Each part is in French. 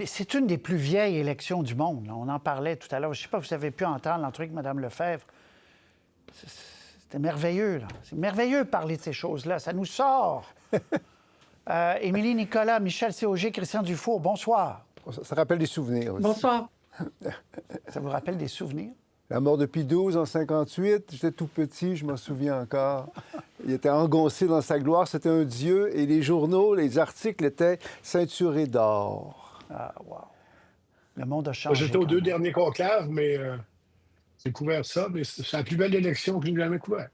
C'est une des plus vieilles élections du monde. Là. On en parlait tout à l'heure. Je ne sais pas si vous avez pu entendre l'entrevue avec Mme Lefebvre. C'était merveilleux. Là. C'est merveilleux de parler de ces choses-là. Ça nous sort. Émilie Nicolas, Michel Séauger, Christian Dufour, bonsoir. Ça rappelle des souvenirs aussi. Bonsoir. Ça vous rappelle des souvenirs? La mort de Pie XII en 58, j'étais tout petit, je m'en souviens encore. Il était engoncé dans sa gloire, c'était un dieu, et les journaux, les articles étaient ceinturés d'or. Ah, wow. Le monde a changé. J'étais aux deux derniers conclaves, mais j'ai couvert ça, mais c'est la plus belle élection que j'ai jamais couverte.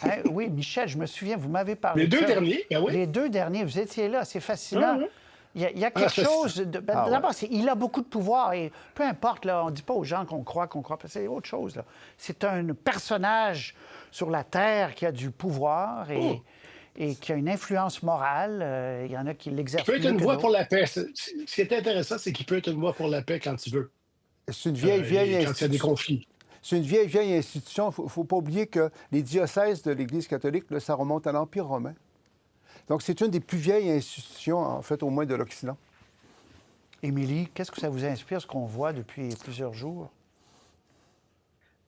Hein, oui, Michel, je me souviens, vous m'avez parlé Les de deux ça. derniers, ben oui. Les deux derniers, vous étiez là, c'est fascinant. Il y a quelque chose de... D'abord, il a beaucoup de pouvoir et peu importe, là, on ne dit pas aux gens qu'on croit, c'est autre chose. Là. C'est un personnage sur la Terre qui a du pouvoir et qui a une influence morale. Il y en a qui l'exercent. Il peut être une voix pour la paix. Ce qui est intéressant, c'est qu'il peut être une voix pour la paix quand il veut. C'est une vieille quand il y a des conflits. C'est une vieille institution. Il ne faut pas oublier que les diocèses de l'Église catholique, là, ça remonte à l'Empire romain. Donc, c'est une des plus vieilles institutions, en fait, au moins de l'Occident. Émilie, qu'est-ce que ça vous inspire, ce qu'on voit depuis plusieurs jours?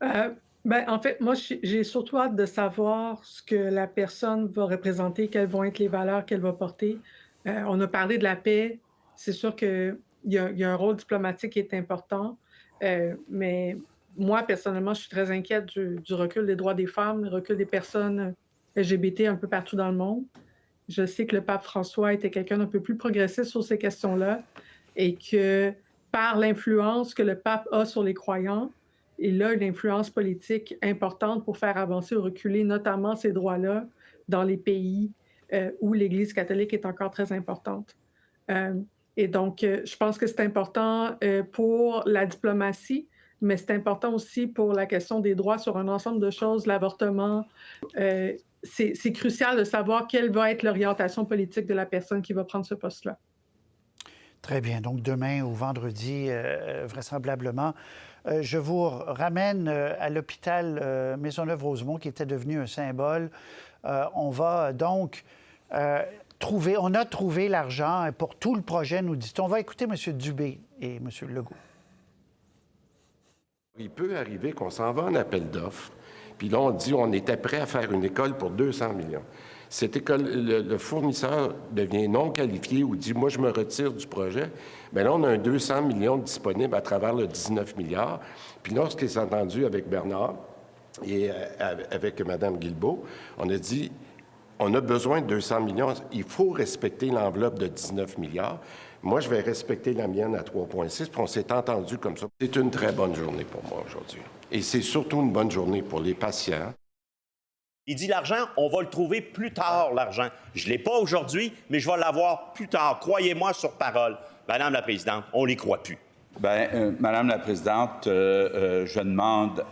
En fait, moi, j'ai surtout hâte de savoir ce que la personne va représenter, quelles vont être les valeurs qu'elle va porter. On a parlé de la paix. C'est sûr qu'il y a un rôle diplomatique qui est important. Mais moi, personnellement, je suis très inquiète du recul des droits des femmes, le recul des personnes LGBT un peu partout dans le monde. Je sais que le pape François était quelqu'un d'un peu plus progressiste sur ces questions-là et que par l'influence que le pape a sur les croyants, il a une influence politique importante pour faire avancer ou reculer notamment ces droits-là dans les pays où l'Église catholique est encore très importante. Et donc, je pense que c'est important pour la diplomatie, mais c'est important aussi pour la question des droits sur un ensemble de choses, l'avortement. C'est crucial de savoir quelle va être l'orientation politique de la personne qui va prendre ce poste-là. Très bien. Donc, demain ou vendredi, vraisemblablement, je vous ramène à l'hôpital Maisonneuve-Rosemont, qui était devenu un symbole. On va donc on a trouvé l'argent pour tout le projet, nous dit-on. On va écouter M. Dubé et M. Legault. Il peut arriver qu'on s'en va en appel d'offres, puis là, on dit on était prêt à faire une école pour 200 millions. Cette école, le fournisseur devient non qualifié ou dit « moi, je me retire du projet », bien là, on a un 200 millions disponible à travers le 19 milliards. Puis lorsqu'il s'est entendu avec Bernard et avec Mme Guilbeault, on a dit « on a besoin de 200 millions, il faut respecter l'enveloppe de 19 milliards ». Moi, je vais respecter la mienne à 3,6, puis on s'est entendu comme ça. C'est une très bonne journée pour moi aujourd'hui. Et c'est surtout une bonne journée pour les patients. Il dit l'argent, on va le trouver plus tard, l'argent. Je ne l'ai pas aujourd'hui, mais je vais l'avoir plus tard. Croyez-moi sur parole. Madame la Présidente, on ne les croit plus. Madame la Présidente, je demande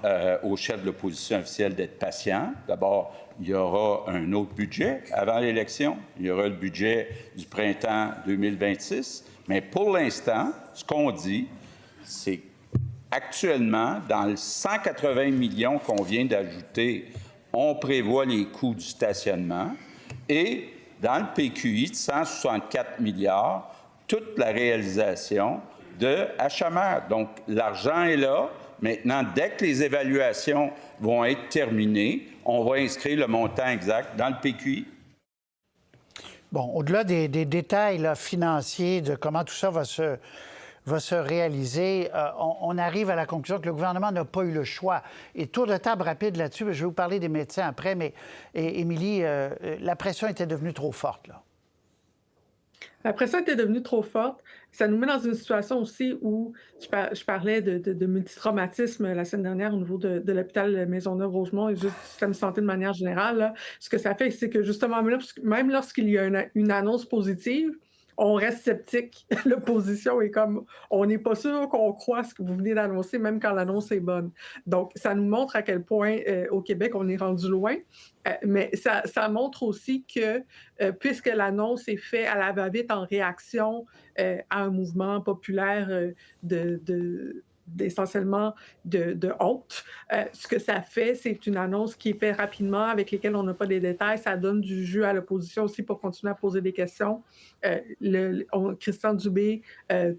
au chef de l'opposition officielle d'être patient. D'abord, il y aura un autre budget avant l'élection. Il y aura le budget du printemps 2026. Mais pour l'instant, ce qu'on dit, c'est actuellement, dans les 180 millions qu'on vient d'ajouter, on prévoit les coûts du stationnement et dans le PQI de 164 milliards, toute la réalisation de HMR. Donc, l'argent est là. Maintenant, dès que les évaluations vont être terminées, on va inscrire le montant exact dans le PQI. Bon, au-delà des détails là, financiers de comment tout ça va se réaliser, on arrive à la conclusion que le gouvernement n'a pas eu le choix. Et tour de table rapide là-dessus, je vais vous parler des médecins après, mais Émilie, la pression était devenue trop forte, là. La pression était devenue trop forte. Ça nous met dans une situation aussi où je parlais de multitraumatisme la semaine dernière au niveau de l'hôpital Maisonneuve-Rosemont et juste du système de santé de manière générale. Là. Ce que ça fait, c'est que justement, même lorsqu'il y a une annonce positive, on reste sceptique. L'opposition est comme, on n'est pas sûr qu'on croit ce que vous venez d'annoncer, même quand l'annonce est bonne. Donc, ça nous montre à quel point, au Québec, on est rendu loin. Mais ça montre aussi que, puisque l'annonce est faite à la va-vite en réaction à un mouvement populaire essentiellement de honte. Ce que ça fait, c'est une annonce qui est faite rapidement, avec lesquelles on n'a pas les détails. Ça donne du jus à l'opposition aussi pour continuer à poser des questions. Christian Dubé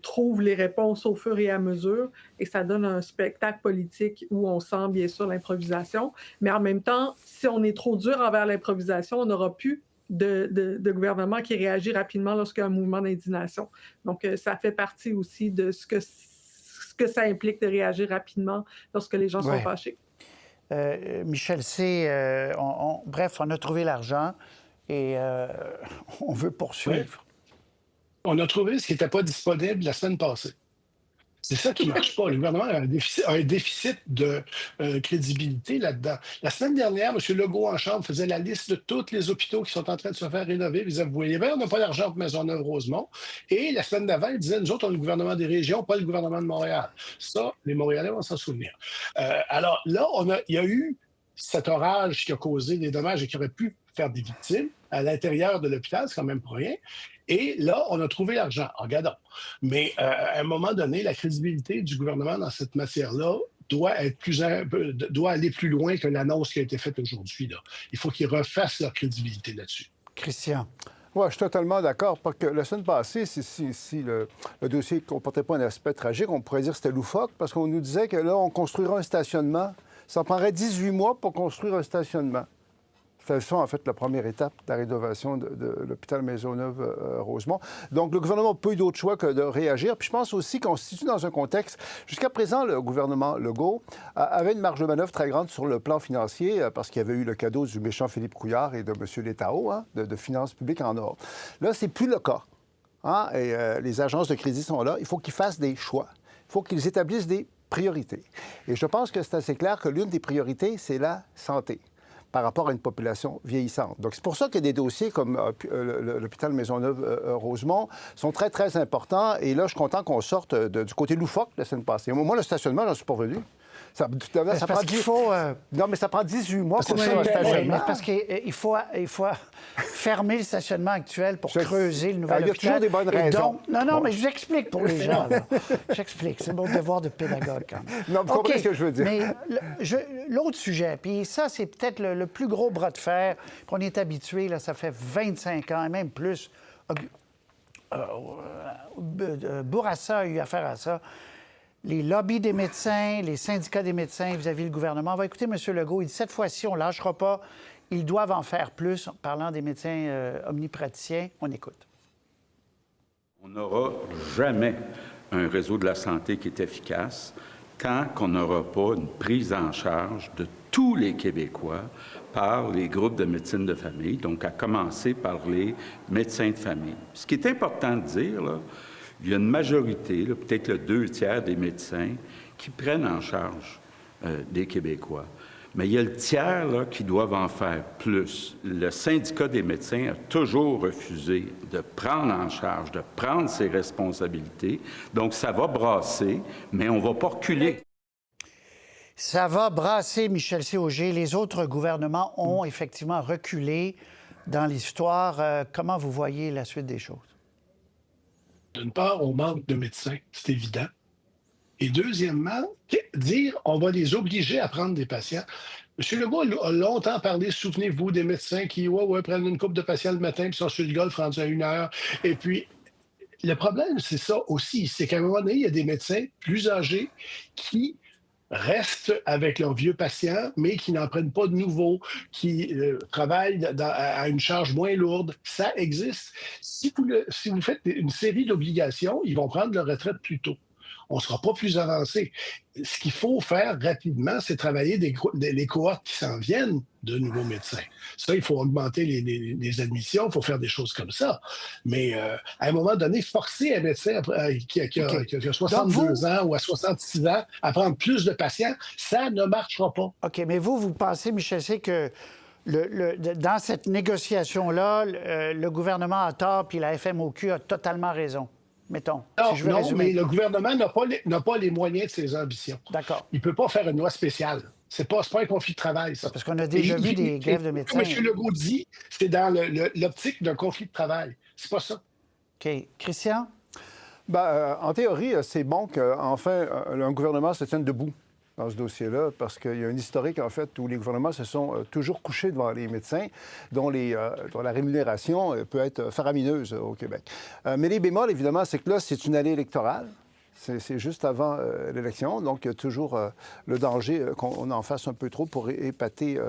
trouve les réponses au fur et à mesure, et ça donne un spectacle politique où on sent bien sûr l'improvisation. Mais en même temps, si on est trop dur envers l'improvisation, on n'aura plus de gouvernement qui réagit rapidement lorsqu'il y a un mouvement d'indignation. Donc, ça fait partie aussi de ce que ça implique de réagir rapidement lorsque les gens sont fâchés. Michel C., bref, on a trouvé l'argent et on veut poursuivre. On a trouvé ce qui n'était pas disponible la semaine passée. C'est ça qui ne marche pas. Le gouvernement a un déficit de crédibilité là-dedans. La semaine dernière, M. Legault en Chambre faisait la liste de tous les hôpitaux qui sont en train de se faire rénover. Il disait, vous voyez bien, on n'a pas d'argent pour Maisonneuve-Rosemont. Et la semaine d'avant, il disait, nous autres, on est le gouvernement des régions, pas le gouvernement de Montréal. Ça, les Montréalais vont s'en souvenir. Alors là, il y a eu cet orage qui a causé des dommages et qui aurait pu faire des victimes à l'intérieur de l'hôpital, c'est quand même pas rien. Et là, on a trouvé l'argent. Regardons. Mais à un moment donné, la crédibilité du gouvernement dans cette matière-là doit aller plus loin que l'annonce qui a été faite aujourd'hui. Il faut qu'ils refassent leur crédibilité là-dessus. Christian. Oui, je suis totalement d'accord. Parce que la semaine passée, si le dossier ne comportait pas un aspect tragique, on pourrait dire que c'était loufoque, parce qu'on nous disait que là, on construira un stationnement. Ça prendrait 18 mois pour construire un stationnement. C'était ça, en fait, la première étape de la rénovation de l'hôpital Maisonneuve-Rosemont. Donc, le gouvernement n'a pas eu d'autre choix que de réagir. Puis je pense aussi qu'on se situe dans un contexte... Jusqu'à présent, le gouvernement Legault avait une marge de manœuvre très grande sur le plan financier parce qu'il y avait eu le cadeau du méchant Philippe Couillard et de M. Létao, de finances publiques en ordre. Là, c'est plus le cas. Et les agences de crédit sont là. Il faut qu'ils fassent des choix. Il faut qu'ils établissent des priorités. Et je pense que c'est assez clair que l'une des priorités, c'est la santé par rapport à une population vieillissante. Donc, c'est pour ça que des dossiers comme l'hôpital Maisonneuve-Rosemont sont très, très importants. Et là, je suis content qu'on sorte du côté loufoque la semaine passée. Moi, le stationnement, j'en suis pas revenu. Ça prend Non, mais ça prend 18 mois pour faire un stationnement. Parce qu'il faut fermer le stationnement actuel pour creuser le nouvel hôpital. Il y a toujours des bonnes raisons. Non, mais je vous explique pour les gens. J'explique. C'est mon devoir de pédagogue, quand même. Non, vous comprenez ce que je veux dire. Mais l'autre sujet, puis ça, c'est peut-être le plus gros bras de fer qu'on est habitué, là, ça fait 25 ans et même plus. Bourassa a eu affaire à ça. Les lobbies des médecins, les syndicats des médecins vis-à-vis du gouvernement. On va écouter M. Legault. Il dit, cette fois-ci, on ne lâchera pas. Ils doivent en faire plus. Parlant des médecins omnipraticiens, on écoute. On n'aura jamais un réseau de la santé qui est efficace tant qu'on n'aura pas une prise en charge de tous les Québécois par les groupes de médecine de famille, donc à commencer par les médecins de famille. Ce qui est important de dire, là, il y a une majorité, peut-être le 2/3 des médecins, qui prennent en charge des Québécois. Mais il y a le tiers là, qui doivent en faire plus. Le syndicat des médecins a toujours refusé de prendre en charge, de prendre ses responsabilités. Donc, ça va brasser, mais on ne va pas reculer. Ça va brasser, Michel C. Auger. Les autres gouvernements ont effectivement reculé dans l'histoire. Comment vous voyez la suite des choses? D'une part, on manque de médecins, c'est évident. Et deuxièmement, dire on va les obliger à prendre des patients. M. Legault a longtemps parlé, souvenez-vous, des médecins qui prennent une couple de patients le matin puis sont sur le golf rendus à 1 heure. Et puis, le problème, c'est ça aussi, c'est qu'à un moment donné, il y a des médecins plus âgés qui restent avec leurs vieux patients, mais qui n'en prennent pas de nouveaux, qui travaillent à une charge moins lourde. Ça existe. Si vous faites une série d'obligations, ils vont prendre leur retraite plus tôt. On ne sera pas plus avancé. Ce qu'il faut faire rapidement, c'est travailler les cohortes qui s'en viennent de nouveaux médecins. Ça, il faut augmenter les admissions, il faut faire des choses comme ça. Mais à un moment donné, forcer un médecin qui a 62 ans ou à 66 ans à prendre plus de patients, ça ne marchera pas. OK, mais vous pensez, Michel C., que dans cette négociation-là, le gouvernement a tort puis la FMOQ a totalement raison? Mettons, non, mais le gouvernement n'a pas les moyens de ses ambitions. D'accord. Il ne peut pas faire une loi spéciale. C'est pas un conflit de travail, ça. Parce qu'on a déjà vu des grèves de médecins. Comme M. Legault dit, c'est dans l'optique d'un conflit de travail. C'est pas ça. OK. Christian? En théorie, c'est bon qu'enfin un gouvernement se tienne debout dans ce dossier-là, parce qu'il y a un historique, en fait, où les gouvernements se sont toujours couchés devant les médecins, dont la rémunération peut être faramineuse au Québec. Mais les bémols, évidemment, c'est que là, c'est une année électorale. C'est juste avant l'élection, donc il y a toujours le danger qu'on en fasse un peu trop pour épater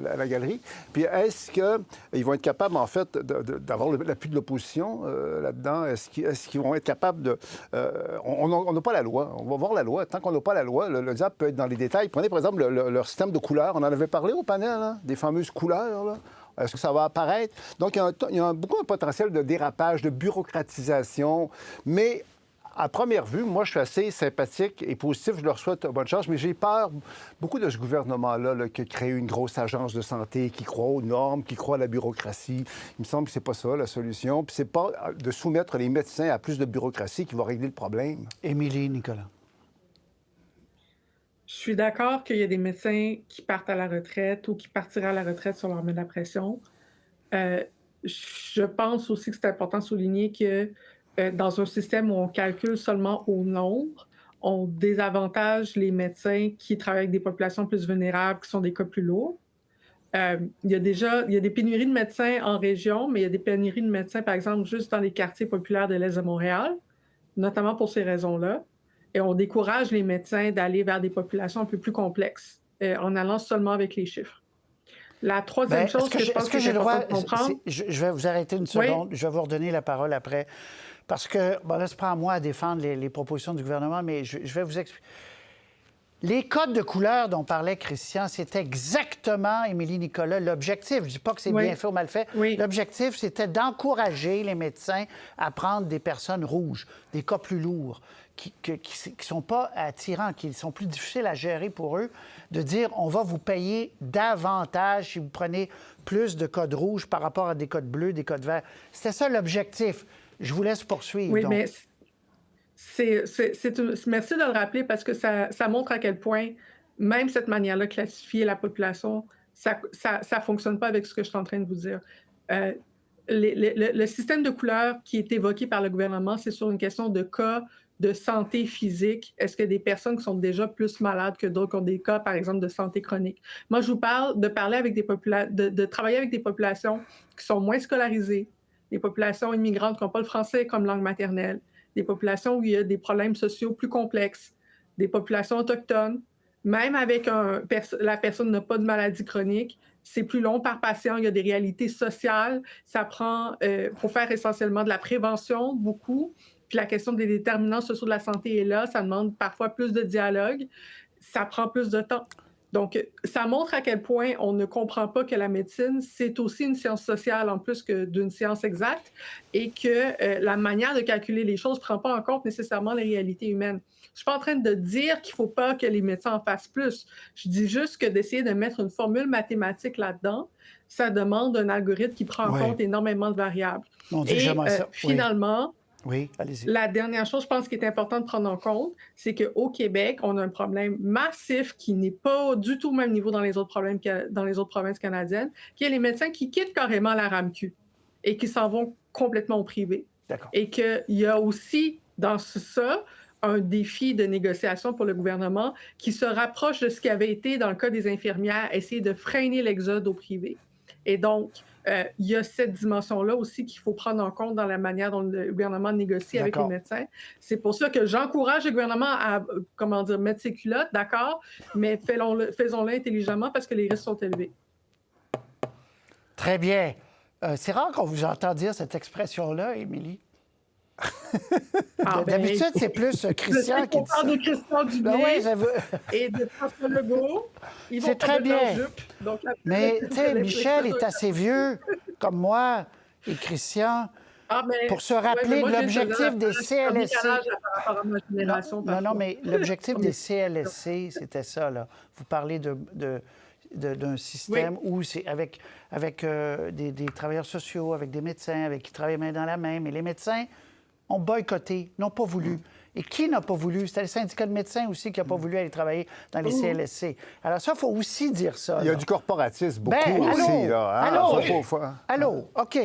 la galerie. Puis est-ce qu'ils vont être capables, en fait, d'avoir l'appui de l'opposition là-dedans? Est-ce qu'ils vont être capables de... on n'a pas la loi. On va voir la loi. Tant qu'on n'a pas la loi, le diable peut être dans les détails. Prenez, par exemple, leur système de couleurs. On en avait parlé au panel, hein, des fameuses couleurs, là. Est-ce que ça va apparaître? Donc, il y a beaucoup un potentiel de dérapage, de bureaucratisation, mais... À première vue, moi, je suis assez sympathique et positif. Je leur souhaite bonne chance, mais j'ai peur beaucoup de ce gouvernement-là qui crée une grosse agence de santé, qui croit aux normes, qui croit à la bureaucratie. Il me semble que c'est pas ça, la solution. Puis c'est pas de soumettre les médecins à plus de bureaucratie qui va régler le problème. Émilie, Nicolas. Je suis d'accord qu'il y a des médecins qui partent à la retraite ou qui partiraient à la retraite si on leur met de la pression. Je pense aussi que c'est important de souligner que dans un système où on calcule seulement au nombre, on désavantage les médecins qui travaillent avec des populations plus vulnérables, qui sont des cas plus lourds. Il y a des pénuries de médecins en région, mais il y a des pénuries de médecins, par exemple, juste dans les quartiers populaires de l'Est de Montréal, notamment pour ces raisons-là. Et on décourage les médecins d'aller vers des populations un peu plus complexes, en allant seulement avec les chiffres. La troisième chose que je pense que j'ai le droit de comprendre... Je vais vous arrêter une seconde. Oui. Je vais vous redonner la parole après. Parce que, là, c'est pas à moi à défendre les propositions du gouvernement, mais je vais vous expliquer. Les codes de couleur dont parlait Christian, c'est exactement, Émilie, Nicolas, l'objectif. Je ne dis pas que c'est bien fait ou mal fait. Oui. L'objectif, c'était d'encourager les médecins à prendre des personnes rouges, des cas plus lourds, qui ne sont pas attirants, qui sont plus difficiles à gérer pour eux, de dire on va vous payer davantage si vous prenez plus de codes rouges par rapport à des codes bleus, des codes verts. C'était ça l'objectif. Je vous laisse poursuivre. Oui, donc. Mais merci de le rappeler parce que ça montre à quel point, même cette manière-là de classifier la population, ça ne fonctionne pas avec ce que je suis en train de vous dire. Le système de couleurs qui est évoqué par le gouvernement, c'est sur une question de cas de santé physique. Est-ce que des personnes qui sont déjà plus malades que d'autres, qui ont des cas, par exemple, de santé chronique? Moi, je vous parle de parler avec de travailler avec des populations qui sont moins scolarisées, des populations immigrantes qui n'ont pas le français comme langue maternelle, des populations où il y a des problèmes sociaux plus complexes, des populations autochtones. Même avec la personne n'a pas de maladie chronique, c'est plus long par patient, il y a des réalités sociales. Ça prend, pour faire essentiellement de la prévention, beaucoup. Puis la question des déterminants sociaux de la santé est là. Ça demande parfois plus de dialogue. Ça prend plus de temps. Donc, ça montre à quel point on ne comprend pas que la médecine, c'est aussi une science sociale en plus que d'une science exacte et que la manière de calculer les choses ne prend pas en compte nécessairement les réalités humaines. Je ne suis pas en train de dire qu'il ne faut pas que les médecins en fassent plus. Je dis juste que d'essayer de mettre une formule mathématique là-dedans, ça demande un algorithme qui prend en compte énormément de variables. Finalement... Oui, allez-y. La dernière chose, je pense, qui est important de prendre en compte, c'est qu'au Québec, on a un problème massif qui n'est pas du tout au même niveau dans les autres provinces canadiennes, qui est les médecins qui quittent carrément la RAMQ et qui s'en vont complètement au privé. D'accord. Et qu'il y a aussi dans ça un défi de négociation pour le gouvernement qui se rapproche de ce qui avait été dans le cas des infirmières, essayer de freiner l'exode au privé. Et donc, il y a cette dimension-là aussi qu'il faut prendre en compte dans la manière dont le gouvernement négocie avec les médecins. C'est pour ça que j'encourage le gouvernement à, mettre ses culottes, d'accord, mais faisons-le intelligemment parce que les risques sont élevés. Très bien. C'est rare qu'on vous entende dire cette expression-là, Émilie. D'habitude, c'est plus Christian qui dit ça. De Christian Dubé et de François Legault. C'est très bien. Mais, tu sais, Michel est assez vieux, comme moi, et Christian, pour se rappeler de l'objectif des CLSC. Non, mais l'objectif des CLSC, c'était ça, là. Vous parlez d'un système où c'est avec des travailleurs sociaux, avec des médecins, qui travaillent main dans la main, mais les médecins ont boycotté, n'ont pas voulu. Et qui n'a pas voulu? C'était le syndicat de médecins aussi qui n'a pas voulu aller travailler dans les CLSC. Alors ça, il faut aussi dire ça. Il y a du corporatisme beaucoup aussi. Là, Allô? OK.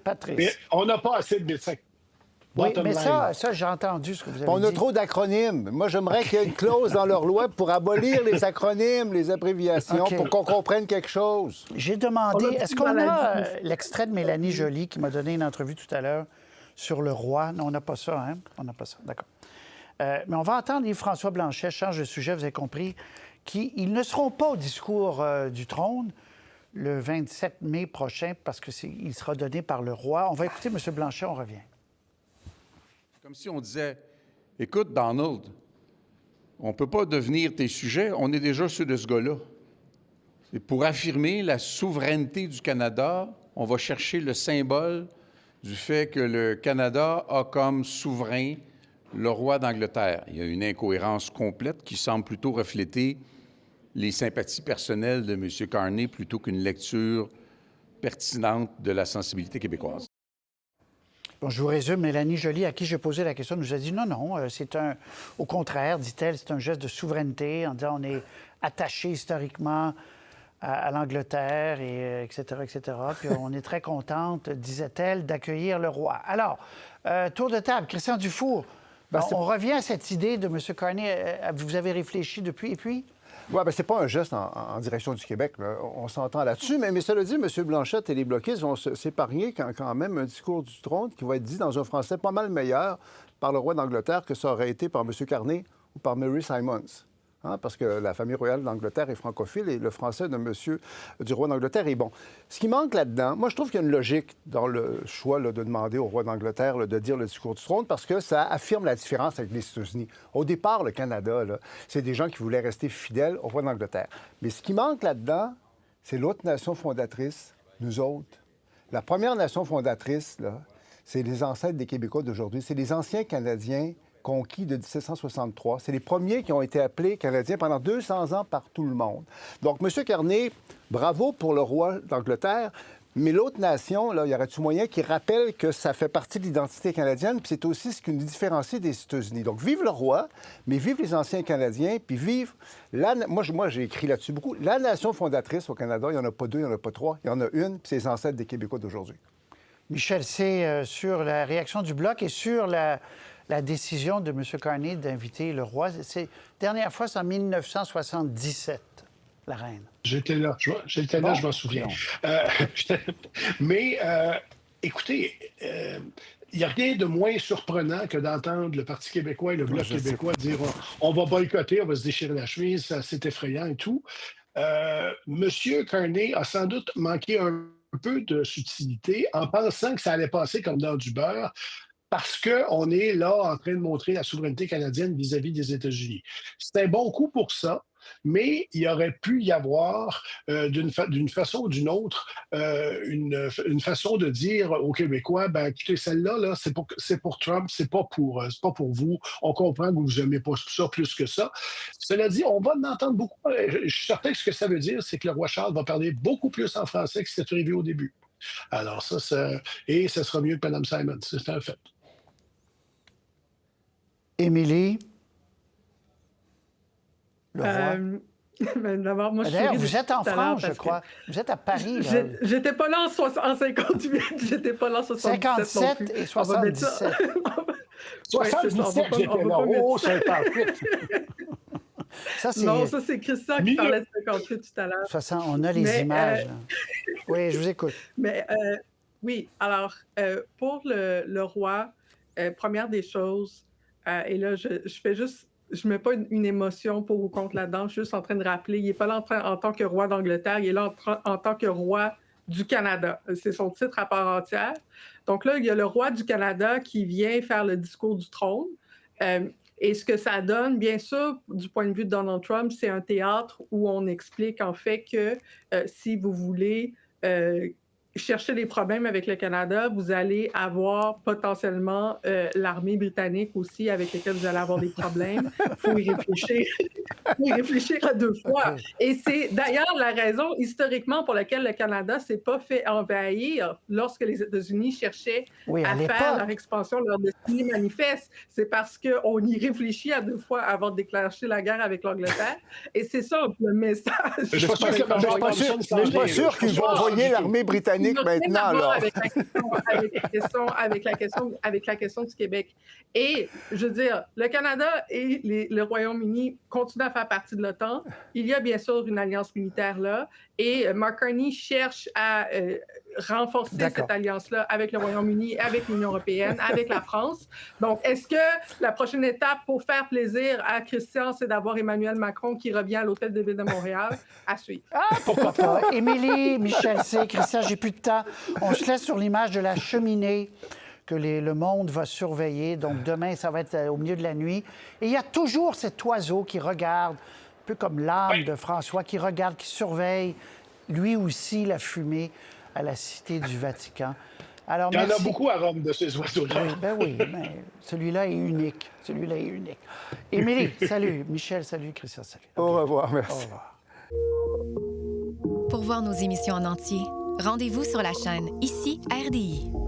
Patrice. Mais on n'a pas assez de médecins. Oui, Bottom mais line. ça j'ai entendu ce que vous avez On dit. a trop d'acronymes. Moi, j'aimerais qu'il y ait une clause dans leur loi pour abolir les acronymes, les abréviations, OK. pour qu'on comprenne quelque chose. J'ai demandé, On a est-ce beaucoup qu'on de a maladies. l'extrait de Mélanie Joly qui m'a donné une entrevue tout à l'heure sur le roi? Non, on n'a pas ça, hein? On n'a pas ça, d'accord. Mais on va entendre Yves-François Blanchet, change de sujet, vous avez compris, ils ne seront pas au discours du trône le 27 mai prochain parce qu'il sera donné par le roi. On va écouter M. Blanchet, on revient. Comme si on disait, écoute, Donald, on ne peut pas devenir tes sujets, on est déjà ceux de ce gars-là. Et pour affirmer la souveraineté du Canada, on va chercher le symbole du fait que le Canada a comme souverain le roi d'Angleterre. Il y a une incohérence complète qui semble plutôt refléter les sympathies personnelles de M. Carney plutôt qu'une lecture pertinente de la sensibilité québécoise. Bon, je vous résume, Mélanie Joly, à qui j'ai posé la question, nous a dit non, au contraire, dit-elle, c'est un geste de souveraineté en disant on est attaché historiquement à l'Angleterre, etc. Puis on est très contente, disait-elle, d'accueillir le roi. Alors, tour de table, Christian Dufour, on revient à cette idée de M. Carney. Vous avez réfléchi depuis, et puis? Oui, bien, c'est pas un geste en direction du Québec, là. On s'entend là-dessus. Mais cela dit, M. Blanchette et les bloquistes vont s'épargner quand même un discours du trône qui va être dit dans un français pas mal meilleur par le roi d'Angleterre que ça aurait été par M. Carney ou par Mary Simons. Hein, parce que la famille royale d'Angleterre est francophile et le français du roi d'Angleterre est bon. Ce qui manque là-dedans, moi, je trouve qu'il y a une logique dans le choix là, de demander au roi d'Angleterre là, de dire le discours du trône parce que ça affirme la différence avec les États-Unis. Au départ, le Canada, là, c'est des gens qui voulaient rester fidèles au roi d'Angleterre. Mais ce qui manque là-dedans, c'est l'autre nation fondatrice, nous autres. La première nation fondatrice, là, c'est les ancêtres des Québécois d'aujourd'hui. C'est les anciens Canadiens conquis de 1763. C'est les premiers qui ont été appelés Canadiens pendant 200 ans par tout le monde. Donc, M. Carney, bravo pour le roi d'Angleterre, mais l'autre nation, là, y aurait-il moyen qui rappelle que ça fait partie de l'identité canadienne, puis c'est aussi ce qui nous différencie des États-Unis. Donc, vive le roi, mais vive les anciens Canadiens, puis vive... Moi, j'ai écrit là-dessus beaucoup. La nation fondatrice au Canada, il n'y en a pas deux, il n'y en a pas trois, il y en a une, puis c'est les ancêtres des Québécois d'aujourd'hui. Michel, c'est sur la réaction du Bloc et sur la décision de M. Carney d'inviter le roi. Dernière fois, c'est en 1977, la reine. J'étais là, je m'en souviens. Mais écoutez, il n'y a rien de moins surprenant que d'entendre le Parti québécois et le Bloc québécois dire on va boycotter, on va se déchirer la chemise, c'est effrayant et tout. Monsieur Carney a sans doute manqué un peu de subtilité en pensant que ça allait passer comme dans du beurre parce qu'on est là en train de montrer la souveraineté canadienne vis-à-vis des États-Unis. C'est un bon coup pour ça, mais il aurait pu y avoir, d'une façon ou d'une autre, une façon de dire aux Québécois, ben écoutez, celle-là, là, c'est pour Trump, c'est pas pour vous. On comprend que vous n'aimez pas ça plus que ça. Cela dit, on va en entendre beaucoup. Je suis certain que ce que ça veut dire, c'est que le roi Charles va parler beaucoup plus en français que c'était arrivé au début. Alors et ça sera mieux que Mme Simons, c'est un fait. Émilie? Le roi? Ben, d'abord, moi, je suis D'ailleurs, vous êtes en France, je crois. Vous êtes à Paris. Là. J'étais pas là en 58, j'étais pas là en 77 non plus. 57 et 77. 77, j'étais là. Oh, 58! Non, ça, c'est Christian qui parlait de 58 tout à l'heure. On a les images. Oui, je vous écoute. Mais oui, alors, pour le roi, première des choses, et là, je fais juste... Je ne mets pas une émotion pour ou contre là-dedans. Je suis juste en train de rappeler, il n'est pas là en tant que roi d'Angleterre, il est là en tant que roi du Canada. C'est son titre à part entière. Donc là, il y a le roi du Canada qui vient faire le discours du trône. Et ce que ça donne, bien sûr, du point de vue de Donald Trump, c'est un théâtre où on explique en fait que si vous voulez chercher des problèmes avec le Canada, vous allez avoir potentiellement l'armée britannique aussi avec laquelle vous allez avoir des problèmes. Il faut y réfléchir. Il faut y réfléchir à deux fois. Okay. Et c'est d'ailleurs la raison historiquement pour laquelle le Canada ne s'est pas fait envahir lorsque les États-Unis cherchaient à faire leur expansion, leur destinée manifeste. C'est parce qu'on y réfléchit à deux fois avant de déclencher la guerre avec l'Angleterre. Et c'est ça le message. Je ne suis pas sûr qu'ils vont envoyer l'armée britannique unique maintenant, là. Avec la question du Québec. Et, je veux dire, le Canada et le Royaume-Uni continuent à faire partie de l'OTAN. Il y a bien sûr une alliance militaire là. Et Mark Carney cherche à renforcer cette alliance-là avec le Royaume-Uni, avec l'Union européenne, avec la France. Donc, est-ce que la prochaine étape pour faire plaisir à Christian, c'est d'avoir Emmanuel Macron qui revient à l'Hôtel de Ville de Montréal? À suivre. Ah, pourquoi pas? Émilie, Michel C., Christian, j'ai plus de temps. On se laisse sur l'image de la cheminée que le monde va surveiller. Donc, demain, ça va être au milieu de la nuit. Et il y a toujours cet oiseau qui regarde, un peu comme l'âme de François, qui regarde, qui surveille, lui aussi, la fumée à la Cité du Vatican. Alors, il y en merci. a beaucoup à Rome de ces oiseaux-là. Oui, ben oui, mais celui-là est unique. Celui-là est unique. Émilie, salut. Michel, salut. Christian, salut. Au revoir, merci. Au revoir. Pour voir nos émissions en entier, rendez-vous sur la chaîne Ici RDI.